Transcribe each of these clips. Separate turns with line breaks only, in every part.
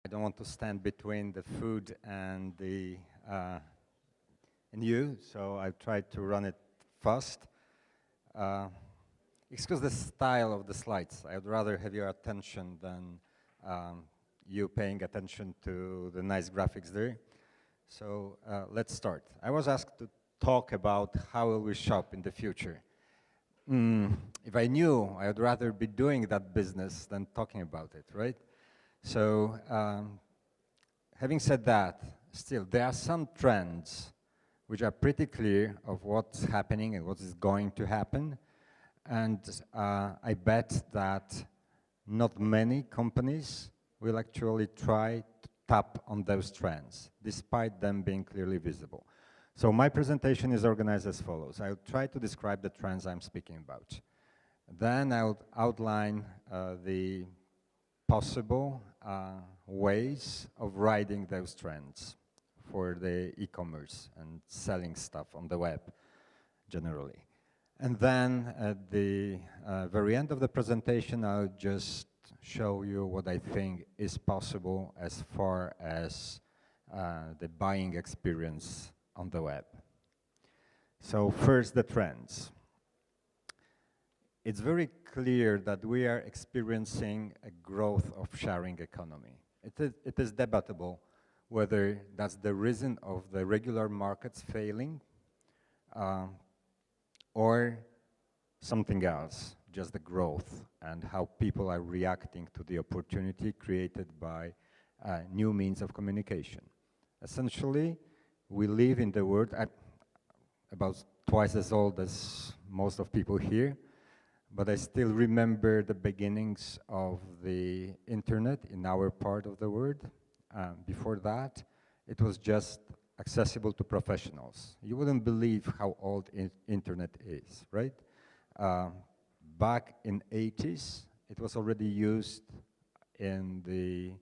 I don't want to stand between the food and you, so I tried to run it fast. Uh, Excuse the style of the slides. I would rather have your attention than you paying attention to the nice graphics there. So let's start. I was asked to talk about how will we shop in the future. If I knew, I would rather be doing that business than talking about it, right? So having said that, still, there are some trends which are pretty clear of what's happening and what is going to happen. And I bet that not many companies will actually try to tap on those trends, despite them being clearly visible. So my presentation is organized as follows. I'll try to describe the trends I'm speaking about. Then I'll outline the possible ways of riding those trends for the e-commerce and selling stuff on the web generally. And then at the very end of the presentation, I'll just show you what I think is possible as far as the buying experience on the web. So first, the trends. It's very clear that we are experiencing a growth of sharing economy. It is debatable whether that's the reason of the regular markets failing or something else, just the growth and how people are reacting to the opportunity created by new means of communication. Essentially, we live in the world about twice as old as most of people here, but I still remember the beginnings of the internet in our part of the world. Before that, it was just accessible to professionals. You wouldn't believe how old internet is, right? Back in 80s, it was already used in the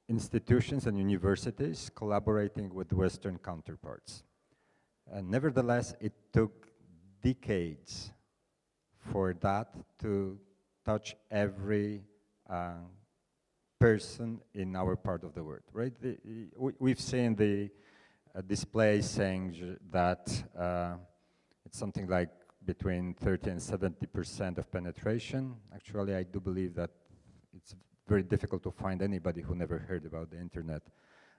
institutions and universities collaborating with Western counterparts. Nevertheless, it took decades for that to touch every person in our part of the world, right? We've seen the display saying that it's something like between 30 and 70% of penetration. Actually, I do believe that it's very difficult to find anybody who never heard about the internet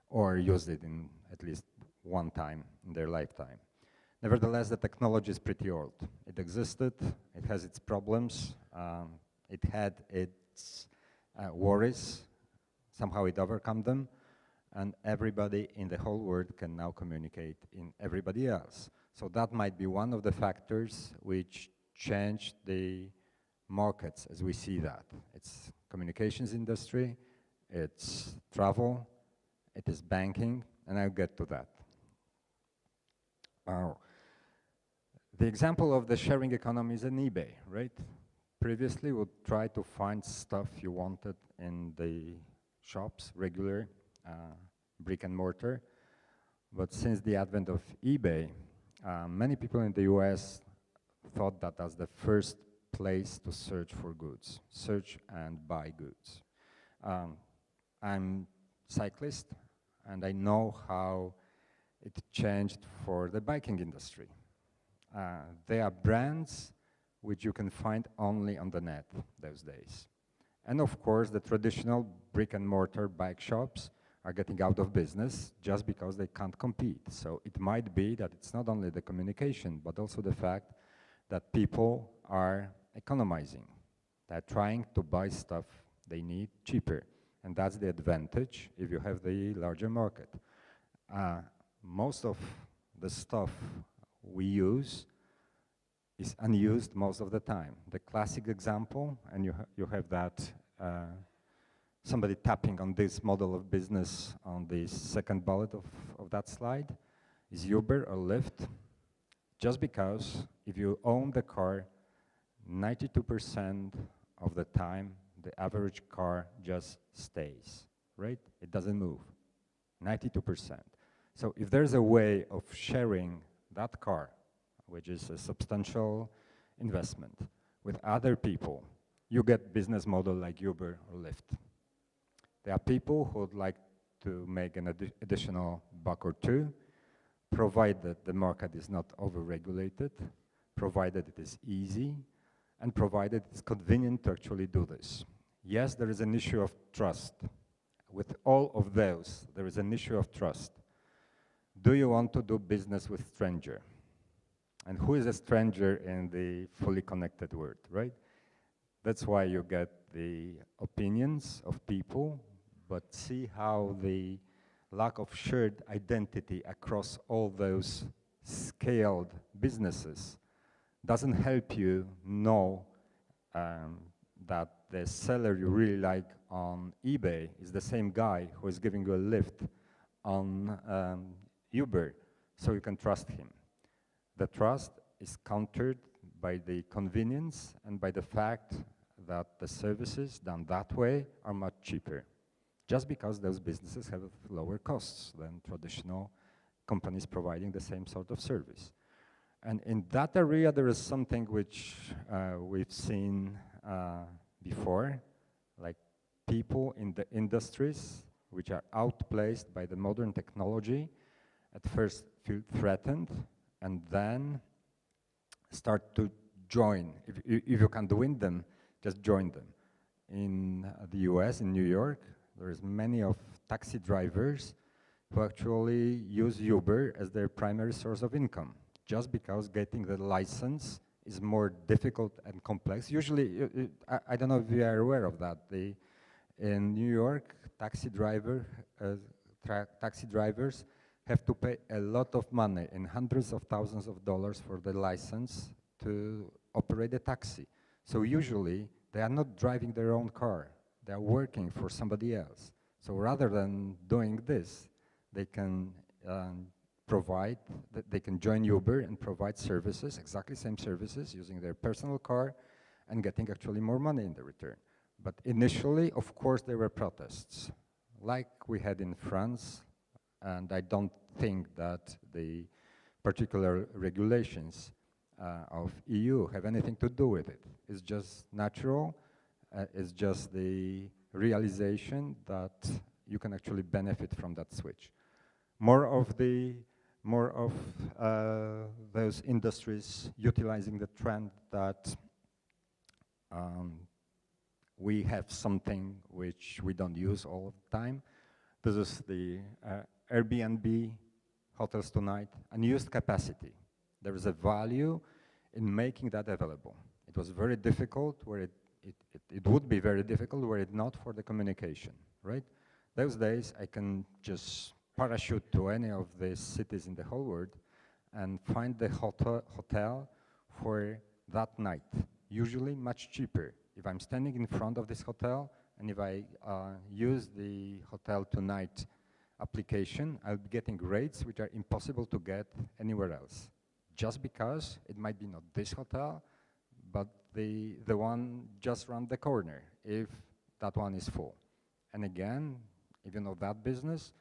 or used it in at least one time in their lifetime. Nevertheless, the technology is pretty old. It existed, it has its problems, it had its worries, somehow it overcome them, and everybody in the whole world can now communicate in everybody else. So that might be one of the factors which changed the markets as we see that. It's communications industry, it's travel, it is banking, and I'll get to that. The example of the sharing economy is an eBay, right? Previously, we would try to find stuff you wanted in the shops, regular brick and mortar. But since the advent of eBay, many people in the US thought that that's the first place to search for goods, search and buy goods. I'm a cyclist, and I know how it changed for the biking industry. There are brands which you can find only on the net those days. And of course, the traditional brick and mortar bike shops are getting out of business just because they can't compete. So it might be that it's not only the communication, but also the fact that people are economizing. They're trying to buy stuff they need cheaper. And that's the advantage if you have the larger market. Most of the stuff we use is unused most of the time. The classic example, and you have that, somebody tapping on this model of business on the second bullet of that slide, is Uber or Lyft, just because if you own the car, 92% of the time, the average car just stays, right? It doesn't move, 92%. So if there's a way of sharing that car, which is a substantial investment, with other people, you get business model like Uber or Lyft. There are people who would like to make an additional buck or two, provided the market is not over-regulated, provided it is easy, and provided it's convenient to actually do this. Yes, there is an issue of trust. With all of those, there is an issue of trust. Do you want to do business with stranger? And who is a stranger in the fully connected world, right? That's why you get the opinions of people, but see how the lack of shared identity across all those scaled businesses doesn't help you know that the seller you really like on eBay is the same guy who is giving you a lift on Uber, so you can trust him. The trust is countered by the convenience and by the fact that the services done that way are much cheaper, just because those businesses have lower costs than traditional companies providing the same sort of service. And in that area, there is something which we've seen before, like people in the industries which are outplaced by the modern technology at first feel threatened and then start to join. If you can't win them, just join them. In the US, in New York, there's many of taxi drivers who actually use Uber as their primary source of income, just because getting the license is more difficult and complex. Usually, I don't know if you are aware of that. In New York, taxi drivers have to pay a lot of money, in hundreds of thousands of dollars, for the license to operate a taxi. So usually, they are not driving their own car. They are working for somebody else. So rather than doing this, they can they can join Uber and provide services, exactly same services, using their personal car and getting actually more money in the return. But initially, of course, there were protests, like we had in France, and I don't think that the particular regulations of EU have anything to do with it. It's just natural. It's just the realization that you can actually benefit from that switch. More of those industries utilizing the trend that we have something which we don't use all of the time. This is the Airbnb, hotels tonight, unused capacity. There is a value in making that available. It was very difficult, where it would be very difficult were it not for the communication, right? Those days, I can just parachute to any of the cities in the whole world and find the hotel for that night, usually much cheaper. If I'm standing in front of this hotel, and if I use the Hotel Tonight application, I'll be getting rates which are impossible to get anywhere else, just because it might be not this hotel, but the one just around the corner, if that one is full. And again, if you know that business,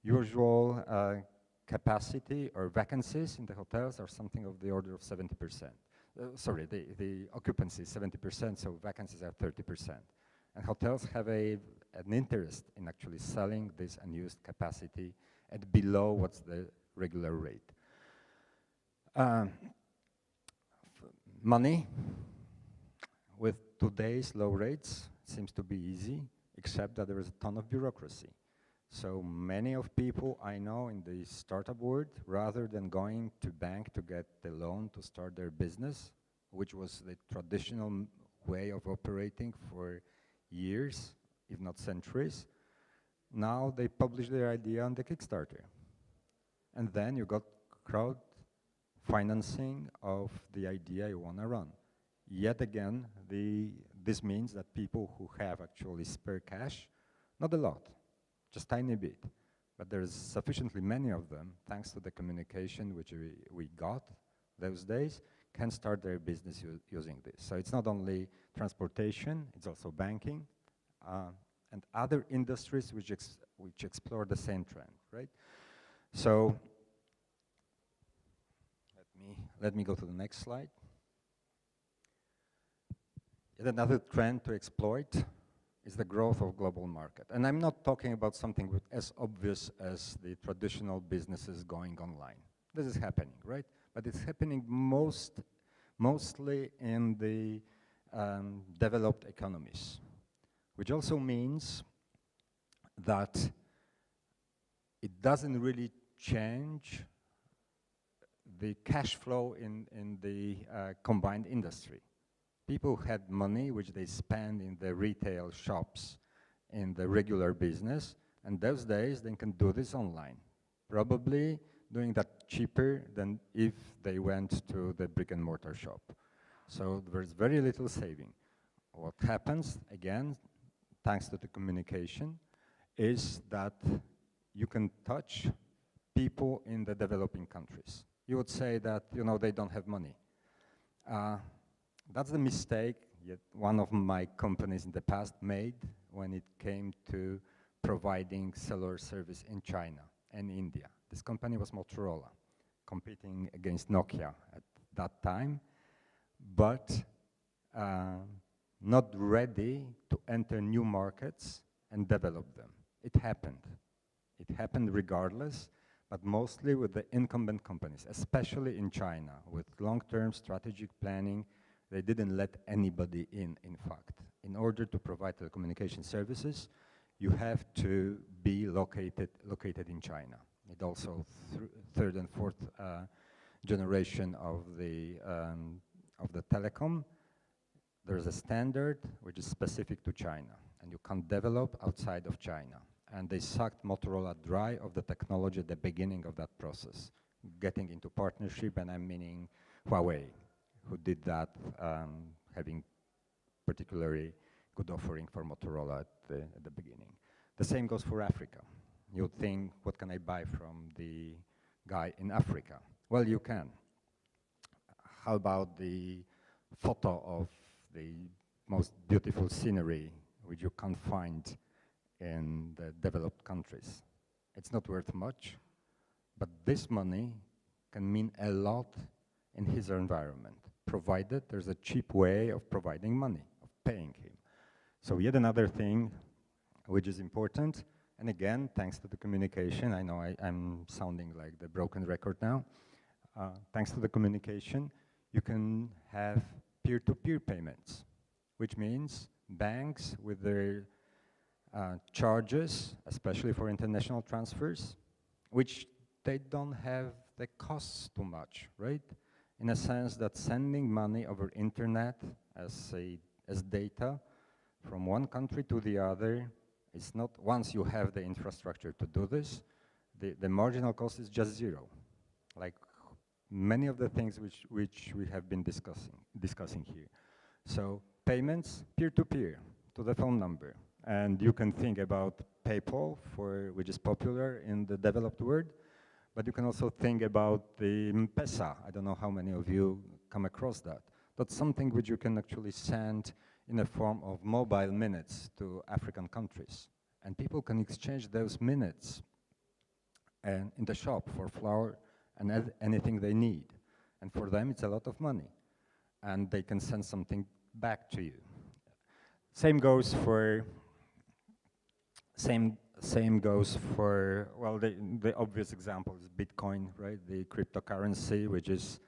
usual capacity or vacancies in the hotels are something of the order of 70%. Sorry, the occupancy is 70%, so vacancies are 30%. And hotels have an interest in actually selling this unused capacity at below what's the regular rate. Money, with today's low rates, seems to be easy, except that there is a ton of bureaucracy. So many of people I know in the startup world, rather than going to bank to get the loan to start their business, which was the traditional way of operating for years, if not centuries, now they publish their idea on the Kickstarter. And then you got crowd financing of the idea you want to run. Yet again, this means that people who have actually spare cash, not a lot, just tiny bit, but there's sufficiently many of them, thanks to the communication which we got those days, can start their business using this. So it's not only transportation, it's also banking, and other industries which explore the same trend, right? So let me go to the next slide. Yet another trend to exploit is the growth of global market. And I'm not talking about something as obvious as the traditional businesses going online. This is happening, right? But it's happening mostly in the developed economies, which also means that it doesn't really change the cash flow in the combined industry. People had money which they spend in the retail shops in the regular business, and those days they can do this online. Probably doing that cheaper than if they went to the brick and mortar shop. So there's very little saving. What happens, again, thanks to the communication, is that you can touch people in the developing countries. You would say that, you know, they don't have money. That's the mistake yet one of my companies in the past made when it came to providing cellular service in China and India. This company was Motorola, competing against Nokia at that time, but not ready to enter new markets and develop them. It happened. It happened regardless, but mostly with the incumbent companies, especially in China, with long-term strategic planning. They didn't let anybody in fact. In order to provide telecommunication services, you have to be located in China. It also, third and fourth generation of the telecom, there's a standard which is specific to China, and you can't develop outside of China. And they sucked Motorola dry of the technology at the beginning of that process, getting into partnership, and I'm meaning Huawei, who did that, having particularly good offering for Motorola at the beginning. The same goes for Africa. You'd think, what can I buy from the guy in Africa? Well, you can. How about the photo of the most beautiful scenery which you can't find in the developed countries? It's not worth much, but this money can mean a lot in his environment, provided there's a cheap way of providing money, of paying him. So yet another thing which is important, and again, thanks to the communication, I know I'm sounding like the broken record now, thanks to the communication, you can have peer-to-peer payments, which means banks with their charges, especially for international transfers, which they don't have the costs too much, right? In a sense that sending money over internet as data from one country to the other is not, once you have the infrastructure to do this, the marginal cost is just zero. Like many of the things which we have been discussing here. So payments peer-to-peer to the phone number. And you can think about PayPal, which is popular in the developed world, but you can also think about the M-Pesa. I don't know how many of you come across that. That's something which you can actually send in the form of mobile minutes to African countries. And people can exchange those minutes in the shop for flour and anything they need. And for them, it's a lot of money. And they can send something back to you. Same goes for, well, the obvious example is Bitcoin, right? The cryptocurrency, which is,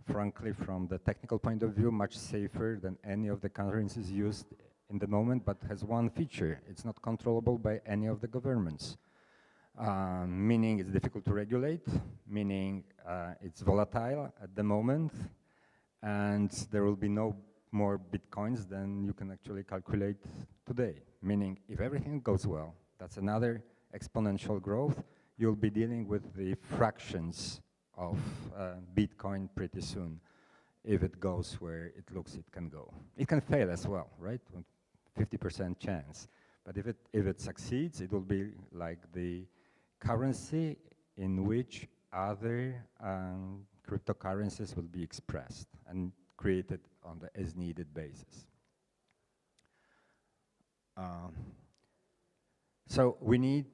frankly, from the technical point of view, much safer than any of the currencies used in the moment, but has one feature. It's not controllable by any of the governments. Meaning it's difficult to regulate, meaning it's volatile at the moment, and there will be no more Bitcoins than you can actually calculate today. Meaning if everything goes well, that's another exponential growth, you'll be dealing with the fractions of Bitcoin pretty soon, if it goes where it looks it can go. It can fail as well, right? 50% chance. But if it succeeds, it will be like the currency in which other cryptocurrencies will be expressed and created on the as-needed basis. So we need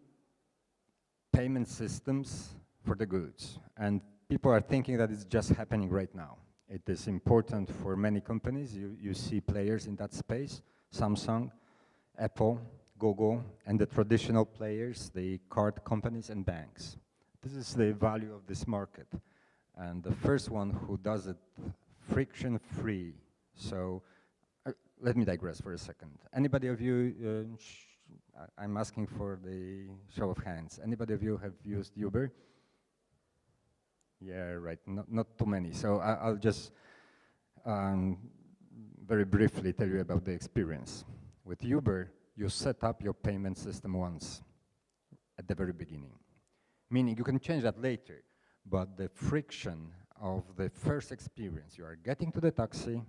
payment systems for the goods, and people are thinking that it's just happening right now. It is important for many companies. You see players in that space. Samsung Apple, Google, and the traditional players, the card companies and banks. This is the value of this market. And the first one who does it friction-free. So let me digress for a second. Anybody of you, I'm asking for the show of hands. Anybody of you have used Uber? Yeah, right, not too many. So I'll just very briefly tell you about the experience. With Uber, you set up your payment system once at the very beginning, meaning you can change that later, but the friction of the first experience, you are getting to the taxi,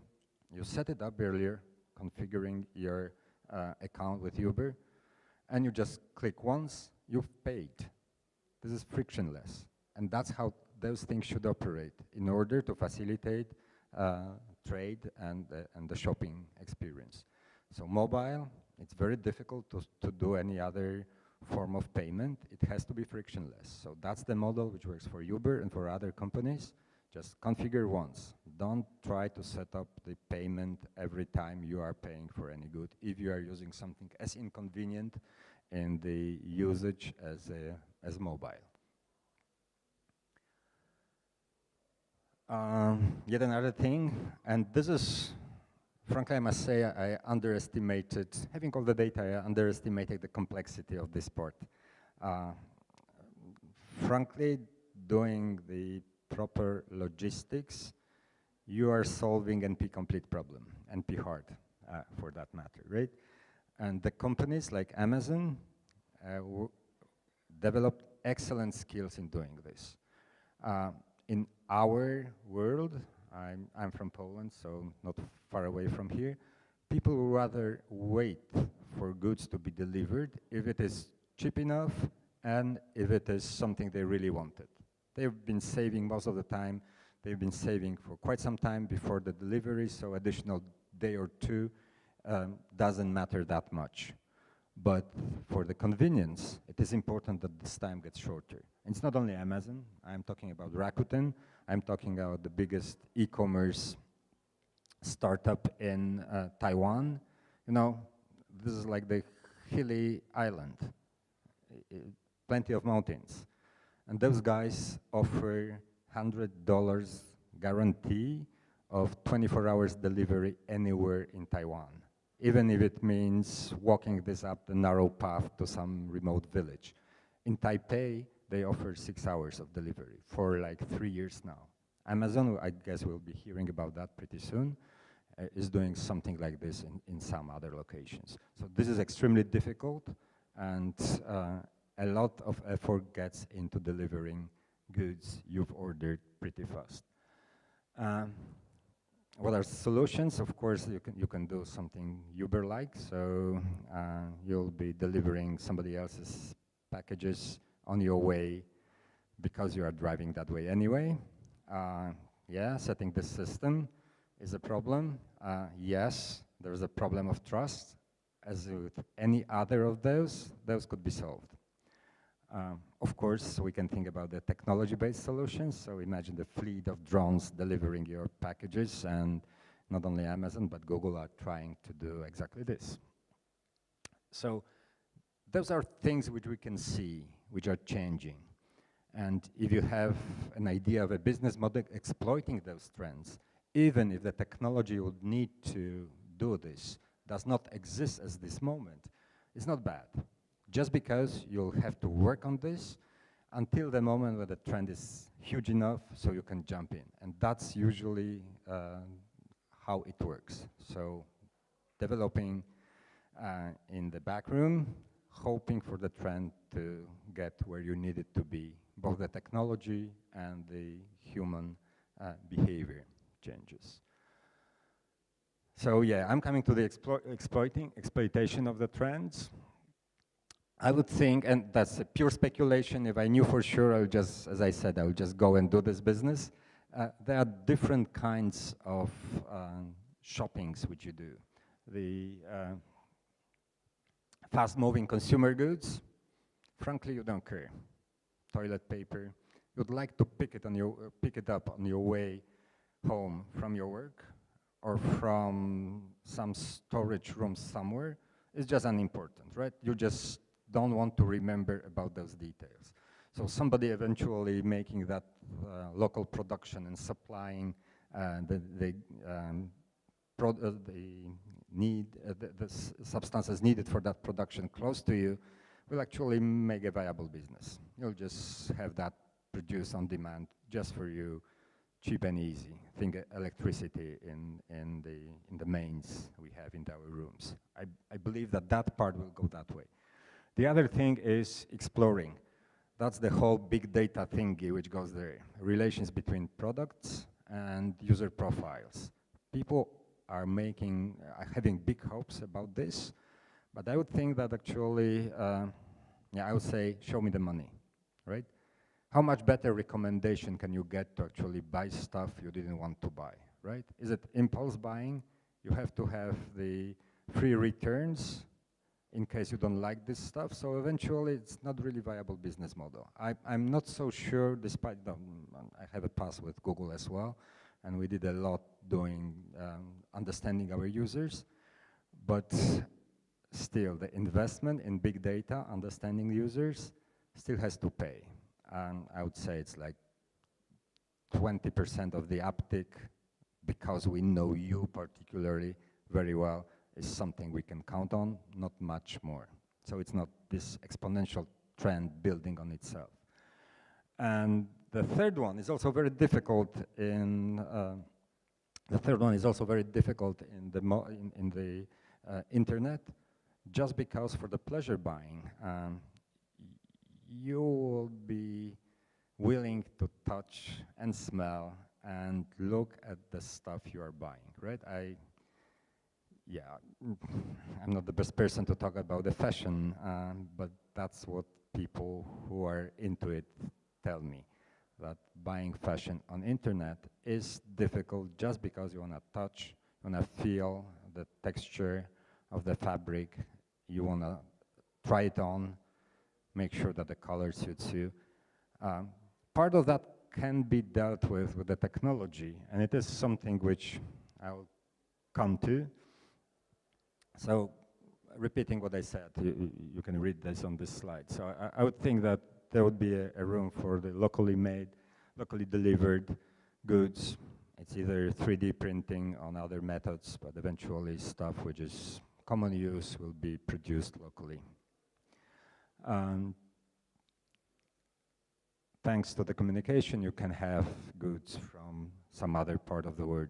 you set it up earlier, configuring your account with Uber, and you just click once, you've paid. This is frictionless, and that's how those things should operate in order to facilitate trade and the shopping experience. So mobile, it's very difficult to do any other form of payment. It has to be frictionless. So that's the model which works for Uber and for other companies. Just configure once. Don't try to set up the payment every time you are paying for any good if you are using something as inconvenient in the usage as mobile. Yet another thing, and this is, frankly, I must say, I underestimated, having all the data, I underestimated the complexity of this part. Frankly, doing the proper logistics, you are solving NP-complete problem, NP-hard, for that matter, right? And the companies like Amazon developed excellent skills in doing this. In our world, I'm from Poland, so not far away from here, people would rather wait for goods to be delivered if it is cheap enough and if it is something they really wanted. They've been saving most of the time, they've been saving for quite some time before the delivery, so additional day or two doesn't matter that much. But for the convenience, it is important that this time gets shorter. And it's not only Amazon, I'm talking about Rakuten, I'm talking about the biggest e-commerce startup in Taiwan. You know, this is like the hilly island, plenty of mountains. And those guys offer $100 guarantee of 24 hours delivery anywhere in Taiwan, even if it means walking this up the narrow path to some remote village. In Taipei, they offer 6 hours of delivery for like 3 years now. Amazon, I guess we'll be hearing about that pretty soon, is doing something like this in some other locations. So this is extremely difficult, and a lot of effort gets into delivering goods you've ordered pretty fast. What are solutions? Of course, you can do something Uber-like, so you'll be delivering somebody else's packages on your way because you are driving that way anyway. Yeah, setting this system is a problem. Yes, there's a problem of trust. As with any other of those could be solved. Of course, we can think about the technology-based solutions. So imagine the fleet of drones delivering your packages, and not only Amazon, but Google are trying to do exactly this. So those are things which we can see, which are changing. And if you have an idea of a business model exploiting those trends, even if the technology would need to do this does not exist at this moment, it's not bad. Just because you'll have to work on this until the moment where the trend is huge enough so you can jump in. And that's usually how it works. So developing in the back room, hoping for the trend to get where you need it to be, both the technology and the human behavior changes. So yeah, I'm coming to the exploitation of the trends. I would think, and that's a pure speculation, if I knew for sure, I would just, as I said, I would just go and do this business. There are different kinds of shoppings which you do. The fast-moving consumer goods, frankly, you don't care. Toilet paper, you'd like to pick it up on your way home from your work or from some storage room somewhere, is just unimportant, right? You just don't want to remember about those details. So somebody eventually making that local production and supplying the substances needed for that production close to you will actually make a viable business. You'll just have that produced on demand just for you, cheap and easy. Think electricity in the mains we have in our rooms. I believe that that part will go that way. The other thing is exploring. That's the whole big data thingy which goes there. Relations between products and user profiles. People are having big hopes about this, but I would think that actually, yeah, I would say, show me the money, right? How much better recommendation can you get to actually buy stuff you didn't want to buy, right? Is it impulse buying? You have to have the free returns in case you don't like this stuff. So eventually, it's not really viable business model. I'm not so sure, despite I have a past with Google as well, and we did a lot doing understanding our users, but still, the investment in big data, understanding users, still has to pay. And I would say it's like 20% of the uptick, because we know you particularly very well, is something we can count on, not much more. So it's not this exponential trend building on itself. And the third one is also very difficult in the internet, just because for the pleasure buying, you will be willing to touch and smell and look at the stuff you are buying, right? I'm not the best person to talk about the fashion, but that's what people who are into it tell me, that buying fashion on internet is difficult just because you want to touch, you want to feel the texture of the fabric, you want to try it on, make sure that the color suits you. Part of that can be dealt with the technology, and it is something which I'll come to. So, repeating what I said, you can read this on this slide. So I would think that there would be a room for the locally made, locally delivered goods. It's either 3D printing on other methods, but eventually stuff which is common use will be produced locally. Thanks to the communication, you can have goods from some other part of the world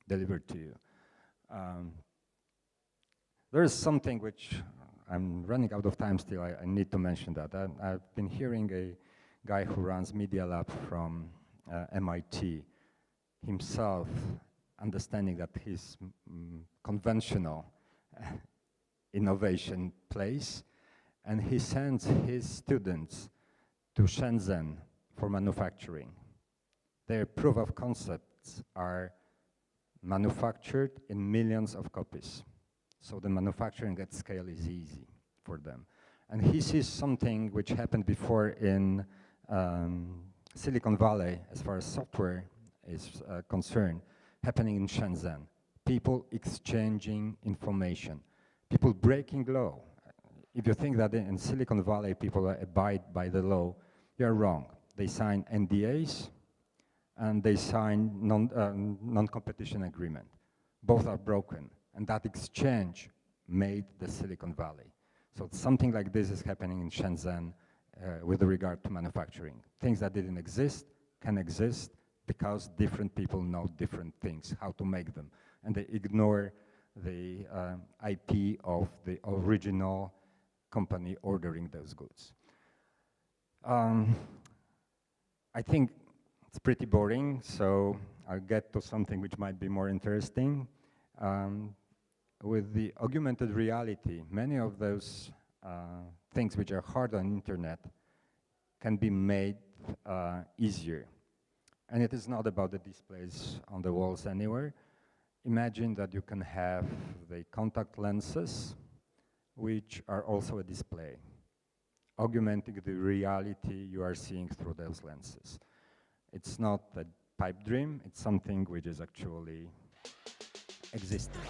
delivered to you. There is something which I'm running out of time still. I need to mention that. I've been hearing a guy who runs Media Lab from MIT himself, understanding that his conventional innovation place, and he sends his students to Shenzhen for manufacturing. Their proof of concepts are manufactured in millions of copies. So the manufacturing at scale is easy for them. And he sees something which happened before in Silicon Valley, as far as software is concerned, happening in Shenzhen. People exchanging information, people breaking law. If you think that in Silicon Valley people abide by the law, you're wrong. They sign NDAs and they sign non-competition agreement. Both are broken. And that exchange made the Silicon Valley. So something like this is happening in Shenzhen with regard to manufacturing. Things that didn't exist can exist because different people know different things, how to make them. And they ignore the IP of the original company ordering those goods. I think it's pretty boring, so I'll get to something which might be more interesting. With the augmented reality, many of those things which are hard on internet can be made easier. And it is not about the displays on the walls anywhere. Imagine that you can have the contact lenses, which are also a display, augmenting the reality you are seeing through those lenses. It's not a pipe dream, it's something which is actually existing.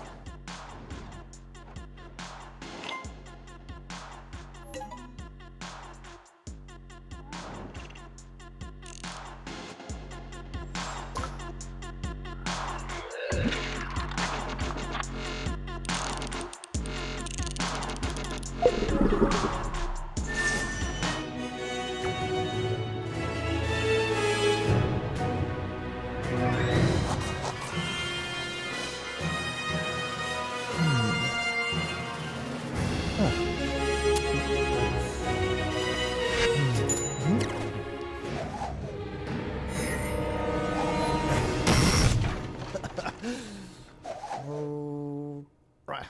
Oh, right.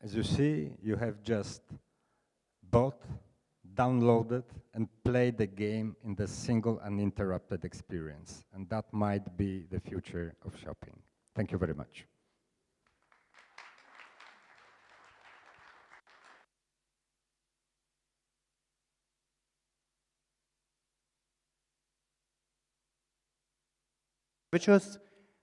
As you see, you have just bought, downloaded, and played the game in the single uninterrupted experience. And that might be the future of shopping. Thank you very much.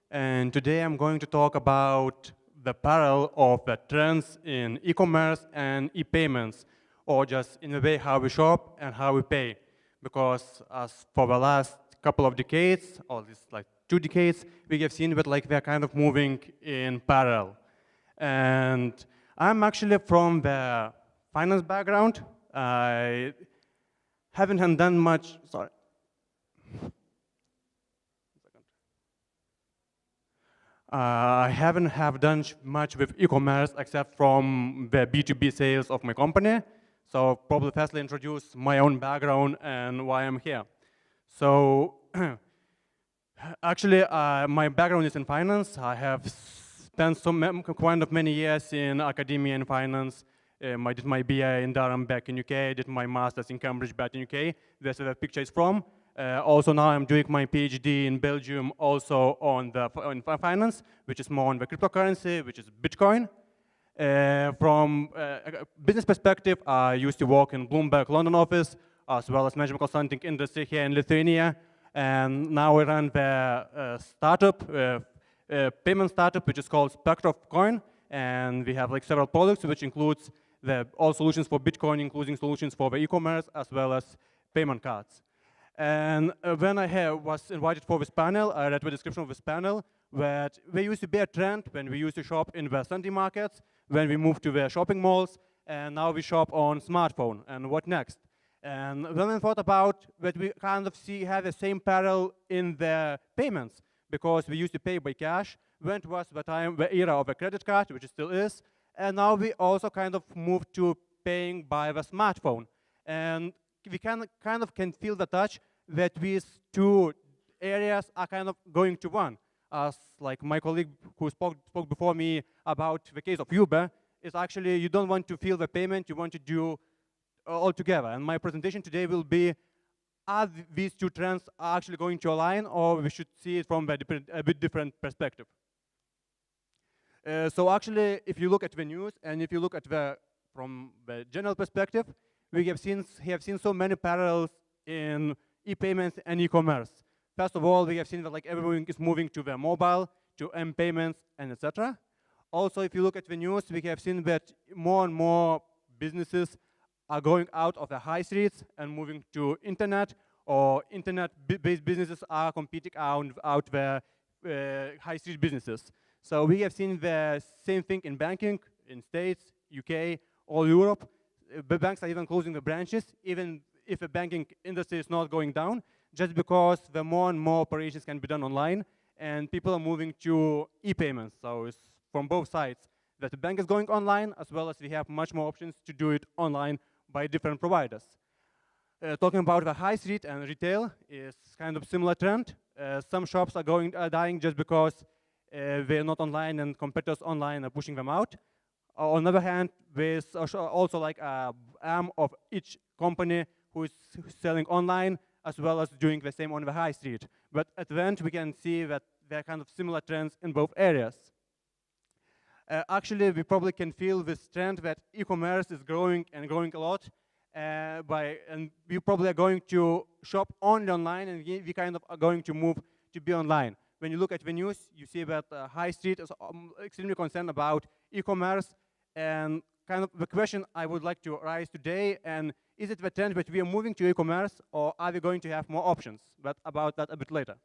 And today I'm going to talk about the parallel of the trends in e-commerce and e-payments, or just in a way how we shop and how we pay. Because as for the last couple of decades, or at least like 2 decades, we have seen that like they're kind of moving in parallel. And I'm actually from the finance background. I haven't done much, sorry. I haven't have done much with e-commerce except from the B2B sales of my company. So probably firstly introduce my own background and why I'm here. So actually, my background is in finance. I have spent quite many years in academia and finance. I did my BA in Durham back in UK. I did my master's in Cambridge back in UK. That's where the picture is from. Also now I'm doing my PhD in Belgium on finance, which is more on the cryptocurrency, which is Bitcoin. From a business perspective, I used to work in Bloomberg London office, as well as management consulting industry here in Lithuania. And now we run the payment startup, which is called Spectre Coin. And we have like several products, which includes all solutions for Bitcoin, including solutions for the e-commerce, as well as payment cards. And when I was invited for this panel, I read the description of this panel, that there used to be a trend when we used to shop in the Sunday markets, when we moved to the shopping malls, and now we shop on smartphone, and what next? And then I thought about that we kind of have the same parallel in the payments, because we used to pay by cash, when it was the era of a credit card, which it still is, and now we also kind of moved to paying by the smartphone. And we kind of can feel the touch that these two areas are kind of going to one. As like my colleague who spoke before me about the case of Uber, is actually you don't want to feel the payment, you want to do all together. And my presentation today will be, are these two trends actually going to align, or we should see it from a bit different perspective? So actually, if you look at the news, and if you look at from the general perspective, we have seen so many parallels in e-payments and e-commerce. First of all, we have seen that like everyone is moving to the mobile, to m-payments, and etc. Also, if you look at the news, we have seen that more and more businesses are going out of the high streets and moving to internet, or internet-based businesses are competing out the high street businesses. So we have seen the same thing in banking, in States, UK, all Europe. The banks are even closing the branches, even if the banking industry is not going down, just because the more and more operations can be done online, and people are moving to e-payments. So it's from both sides, that the bank is going online, as well as we have much more options to do it online by different providers. Talking about the high street and retail is kind of similar trend. Some shops are dying just because they're not online and competitors online are pushing them out. On the other hand, there's also like an arm of each company who is selling online as well as doing the same on the high street. But at the end, we can see that there are kind of similar trends in both areas. Actually, we probably can feel this trend that e-commerce is growing and growing a lot. And we probably are going to shop only online, and we kind of are going to move to be online. When you look at the news, you see that High Street is extremely concerned about e-commerce. And kind of the question I would like to raise today, and is it the trend that we are moving to e-commerce, or are we going to have more options? But about that a bit later.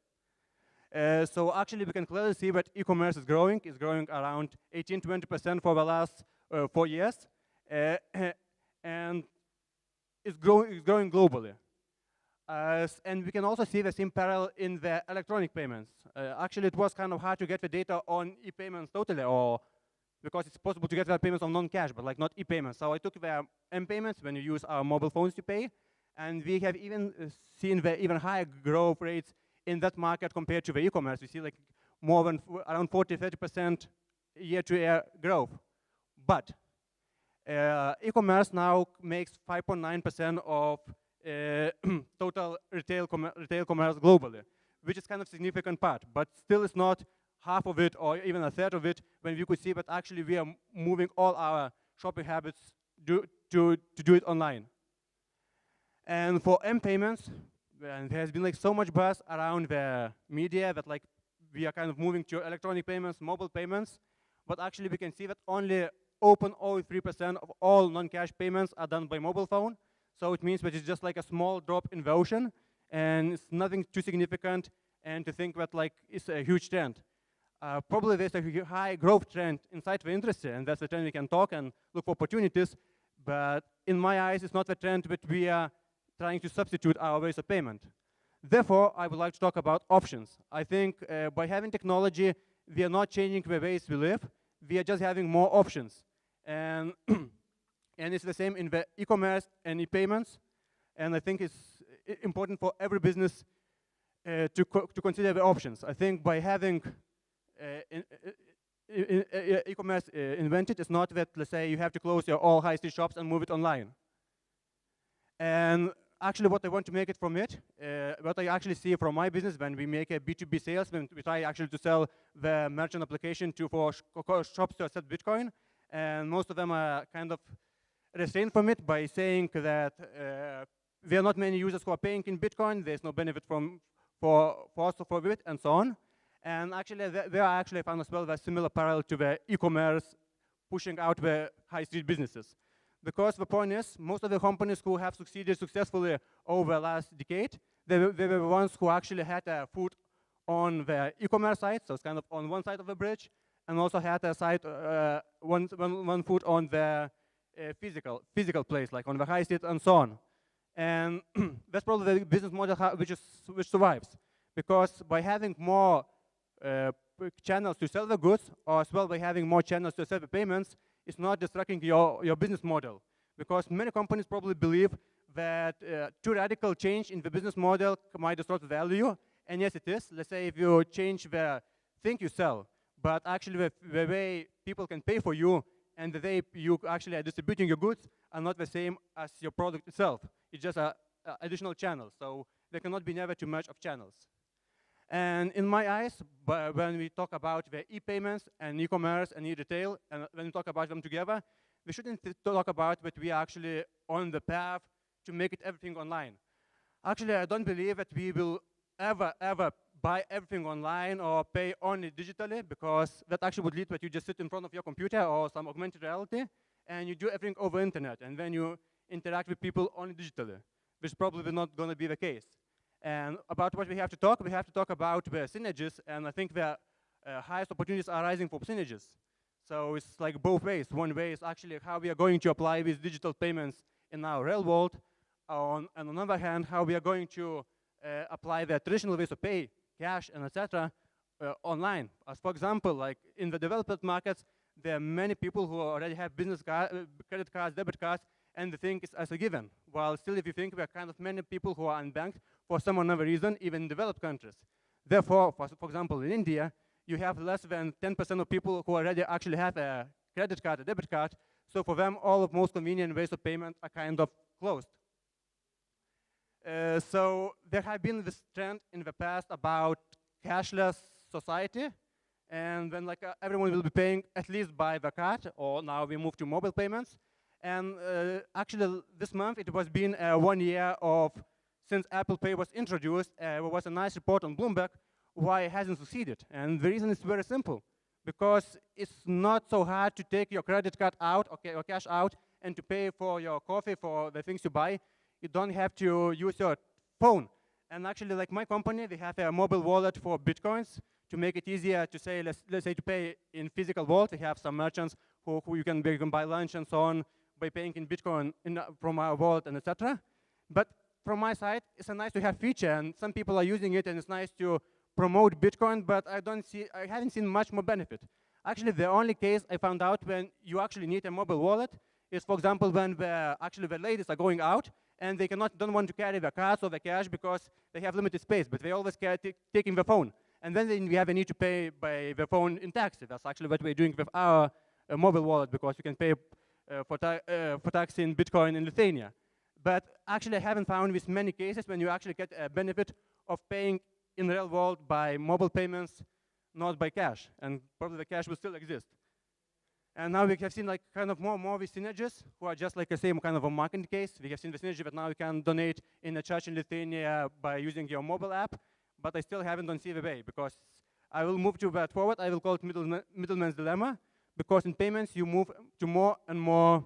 So actually, we can clearly see that e-commerce is growing. It's growing around 18–20% for the last 4 years. And it's growing globally. And we can also see the same parallel in the electronic payments. Actually, it was kind of hard to get the data on e-payments totally, or because it's possible to get the payments on non-cash, but like not e-payments. So I took the m-payments when you use our mobile phones to pay, and we have even seen the even higher growth rates in that market compared to the e-commerce. We see like more than around 40–30% year-to-year growth. But e-commerce now makes 5.9% of total retail commerce globally, which is kind of significant part, but still it's not half of it or even a third of it, when we could see that actually we are moving all our shopping habits to do it online. And for m-payments, and there has been like so much buzz around the media that like we are kind of moving to electronic payments, mobile payments, but actually we can see that only 0.03% of all non-cash payments are done by mobile phone. So it means that it's just like a small drop in the ocean, and it's nothing too significant, and to think that like it's a huge trend. Probably there's a high growth trend inside the industry, and that's the trend we can talk and look for opportunities, but in my eyes, it's not the trend that we are trying to substitute our ways of payment. Therefore, I would like to talk about options. I think by having technology, we are not changing the ways we live, we are just having more options. And and it's the same in the e-commerce and e-payments. And I think it's important for every business to consider the options. I think by having e-commerce invented, it's not that, let's say, you have to close your all high street shops and move it online. And actually what I want to make it from it, what I actually see from my business when we make a B2B sales, when we try actually to sell the merchant application for shops to accept Bitcoin, and most of them are kind of restrained from it by saying that there are not many users who are paying in Bitcoin, there's no benefit for it, and so on. And actually, there are actually found as well a similar parallel to the e-commerce pushing out the high street businesses. Because the point is, most of the companies who have succeeded successfully over the last decade, they were the ones who actually had a foot on the e-commerce side, so it's kind of on one side of the bridge, and also had a side, one foot on the physical place, like on the high street and so on. And that's probably the business model which survives, because by having more channels to sell the goods, or as well by having more channels to sell the payments, it's not distracting your business model. Because many companies probably believe that too radical change in the business model might distort the value, and yes, it is. Let's say if you change the thing you sell, but actually the way people can pay for you and the way you actually are distributing your goods are not the same as your product itself. It's just an additional channel, so there cannot be never too much of channels. And in my eyes, when we talk about the e-payments and e-commerce and e-retail, and when we talk about them together, we shouldn't talk about that we are actually on the path to make it everything online. Actually, I don't believe that we will ever buy everything online or pay only digitally, because that actually would lead that you just sit in front of your computer or some augmented reality, and you do everything over internet, and then you interact with people only digitally, which is probably not going to be the case. And about what we have to talk about the synergies, and I think the highest opportunities are rising for synergies. So it's like both ways. One way is actually how we are going to apply these digital payments in our real world, and on the other hand, how we are going to apply the traditional ways of pay, cash, and etc. Online. As for example, like in the developed markets, there are many people who already have business credit cards, debit cards, and they think it's as a given. While still, if you think, there are kind of many people who are unbanked for some other reason, even in developed countries. Therefore, for example, in India, you have less than 10% of people who already actually have a credit card, a debit card. So for them, all of most convenient ways of payment are kind of closed. So there have been this trend in the past about cashless society, and then like everyone will be paying at least by the card, or now we move to mobile payments. And actually, this month it was been 1 year of since Apple Pay was introduced. There was a nice report on Bloomberg why it hasn't succeeded, and the reason is very simple, because it's not so hard to take your credit card out, okay, or cash out, and to pay for your coffee, for the things you buy. You don't have to use your phone. And actually, like my company, they have a mobile wallet for Bitcoins to make it easier to say, let's say to pay in physical wallet. They have some merchants who you can buy lunch and so on by paying in Bitcoin from our wallet and etc. But from my side, it's a nice to have feature, and some people are using it, and it's nice to promote Bitcoin, but I haven't seen much more benefit. Actually, the only case I found out when you actually need a mobile wallet is, for example, when the ladies are going out and they don't want to carry the cards or the cash because they have limited space, but they always taking the phone. And then we have a need to pay by the phone in taxi. That's actually what we're doing with our mobile wallet, because you can pay for taxi in Bitcoin in Lithuania. But actually, I haven't found with many cases when you actually get a benefit of paying in the real world by mobile payments, not by cash. And probably the cash will still exist. And now we have seen like kind of more with synergies who are just like the same kind of a marketing case. We have seen the synergy that now you can donate in a church in Lithuania by using your mobile app, but I still haven't done CVB, because I will move to that forward. I will call it middleman's dilemma, because in payments you move to more and more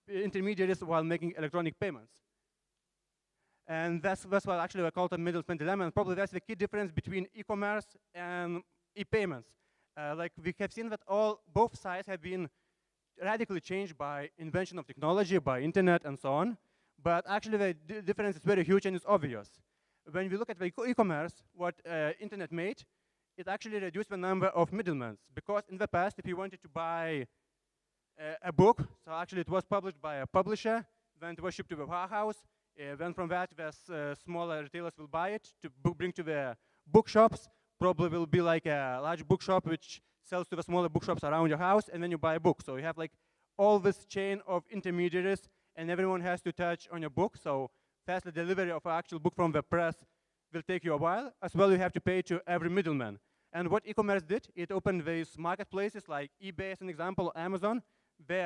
intermediaries while making electronic payments. And that's what actually I call it a middleman's dilemma, and probably that's the key difference between e-commerce and e-payments. Like we have seen that both sides have been radically changed by invention of technology, by internet and so on. But actually the difference is very huge and it's obvious. When we look at the e-commerce, what internet made, it actually reduced the number of middlemen. Because in the past, if you wanted to buy a book, so actually it was published by a publisher, then it was shipped to the warehouse, then from that, the smaller retailers will buy it to bring to the bookshops. Probably will be like a large bookshop which sells to the smaller bookshops around your house, and then you buy a book. So you have like all this chain of intermediaries, and everyone has to touch on your book. So fast delivery of an actual book from the press will take you a while. As well, you have to pay to every middleman. And what e-commerce did, it opened these marketplaces like eBay as an example, Amazon,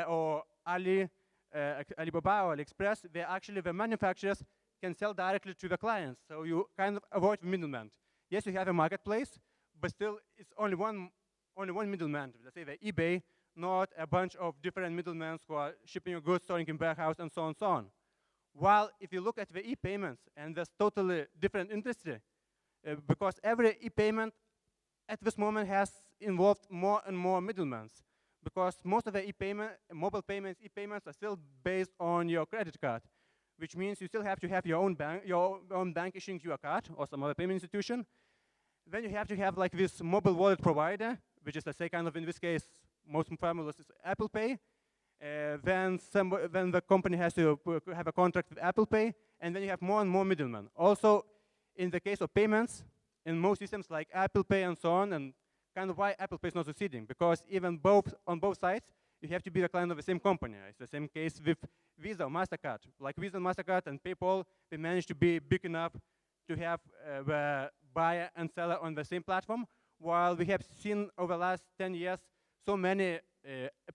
or Alibaba or AliExpress, where actually the manufacturers can sell directly to the clients. So you kind of avoid the middleman. Yes, you have a marketplace, but still it's only one middleman. Let's say the eBay, not a bunch of different middlemen who are shipping your goods, storing in warehouse, and so on and so on. While if you look at the e-payments, and there's totally different industry, because every e-payment at this moment has involved more and more middlemen, because most of the mobile payments, e-payments are still based on your credit card, which means you still have to have your own bank issuing you a card or some other payment institution. Then you have to have like this mobile wallet provider, which is, let's say, kind of in this case, most famous is Apple Pay. Then the company has to have a contract with Apple Pay, and then you have more and more middlemen. Also, in the case of payments, in most systems like Apple Pay and so on, and kind of why Apple Pay is not succeeding, because even on both sides, you have to be the client of the same company. It's the same case with Visa, MasterCard. Like Visa, MasterCard, and PayPal, they managed to be big enough to have the buyer and seller on the same platform, while we have seen over the last 10 years so many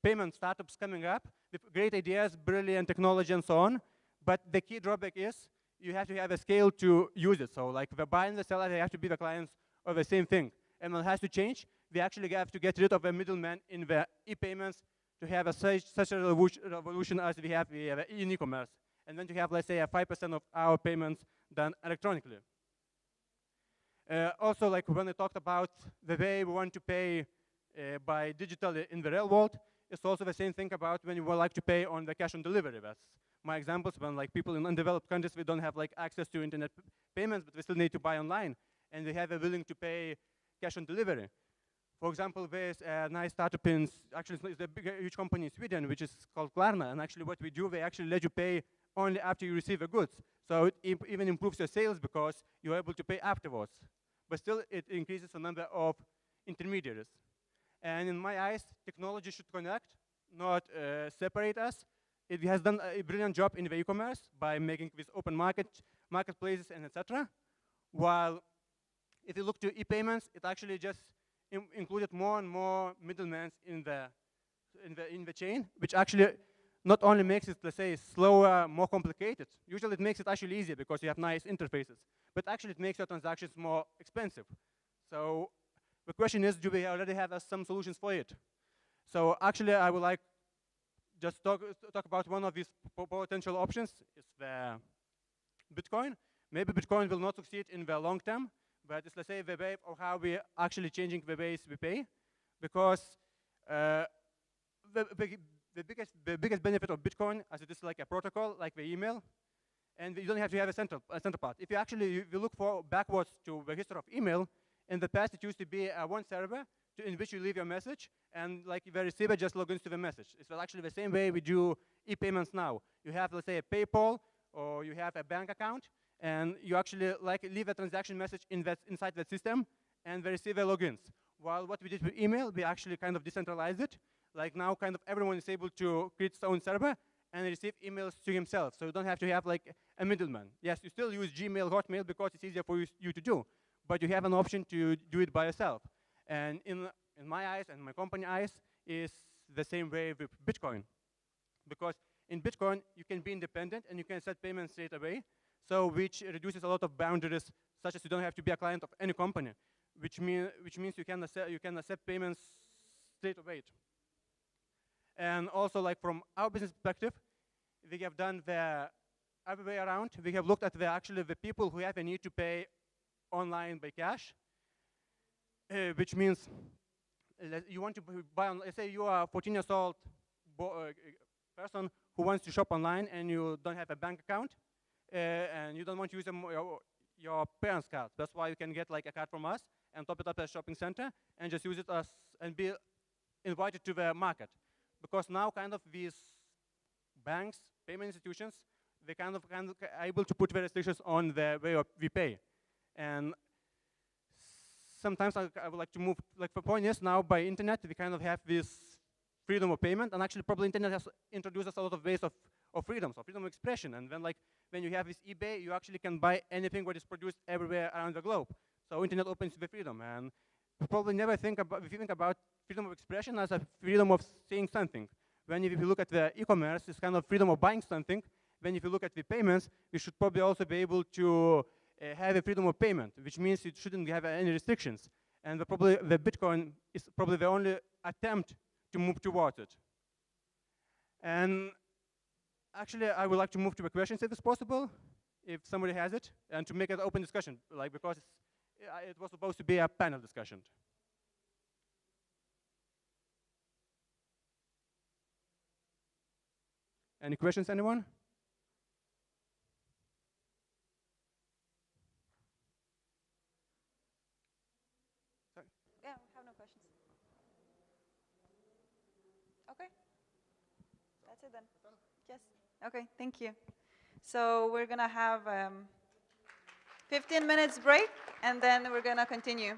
payment startups coming up with great ideas, brilliant technology, and so on. But the key drawback is you have to have a scale to use it. So like the buyer and the seller, they have to be the clients of the same thing. And when it has to change, we actually have to get rid of a middleman in the e-payments to have such a revolution as we have in e-commerce. And then to have, let's say, 5% of our payments done electronically. Also, like when I talked about the way we want to pay by digitally in the real world, it's also the same thing about when you would like to pay on the cash on delivery. That's my examples when like people in undeveloped countries, we don't have like access to internet payments, but we still need to buy online. And they have a willing to pay cash on delivery. For example, there's a nice startup actually it's a big, huge company in Sweden, which is called Klarna. And actually what we do, they actually let you pay only after you receive the goods. So it even improves your sales because you're able to pay afterwards. But still, it increases the number of intermediaries. And in my eyes, technology should connect, not separate us. It has done a brilliant job in the e-commerce by making this open marketplaces and etc. While if you look to e-payments, it actually just included more and more middlemen in the chain, which actually not only makes it, let's say, slower, more complicated. Usually it makes it actually easier because you have nice interfaces, but actually it makes your transactions more expensive. So the question is, do we already have some solutions for it? So actually, I would like just talk about one of these potential options. It's the Bitcoin. Maybe Bitcoin will not succeed in the long term, but it's, let's say, the way of how we actually changing the ways we pay, because the biggest benefit of Bitcoin, as it is like a protocol, like the email, and you don't have to have a center part. If you actually you look backwards to the history of email, in the past it used to be one server in which you leave your message, and like the receiver just logins to the message. It's actually the same way we do e-payments now. You have, let's say, a PayPal, or you have a bank account, and you actually like leave a transaction message inside that system, and the receiver logins. While what we did with email, we actually kind of decentralized it. Like now, kind of everyone is able to create his own server and receive emails to himself. So you don't have to have like a middleman. Yes, you still use Gmail, Hotmail, because it's easier for you to do, but you have an option to do it by yourself. And in my eyes and my company eyes, is the same way with Bitcoin. Because in Bitcoin, you can be independent and you can set payments straight away, so which reduces a lot of boundaries, such as you don't have to be a client of any company, which means you can accept payments straight away. And also, like from our business perspective, we have done the other way around. We have looked at the people who have a need to pay online by cash, which means you want to buy, let's say you are a 14 years old person who wants to shop online and you don't have a bank account, and you don't want to use your parents' card. That's why you can get like a card from us and top it up at a shopping center and just use it and be invited to the market. Because now kind of these banks, payment institutions, they kind of able to put the restrictions on the way we pay. And sometimes I would like to move, like the point is now by internet, we kind of have this freedom of payment, and actually probably internet has introduced us a lot of ways of freedom, so freedom of expression. And then like when you have this eBay, you actually can buy anything what is produced everywhere around the globe. So internet opens the freedom, and we probably never think about, if you think about freedom of expression as a freedom of saying something. When if you look at the e-commerce, it's kind of freedom of buying something. Then if you look at the payments, we should probably also be able to have a freedom of payment, which means it shouldn't have any restrictions. And probably the Bitcoin is probably the only attempt to move towards it. And actually, I would like to move to the questions if it's possible, if somebody has it, and to make it open discussion, like because it was supposed to be a panel discussion. Any questions, anyone?
Yeah, we have no questions. Okay. That's it then. Yes. Okay, thank you. So we're going to have 15 minutes break, and then we're going to continue.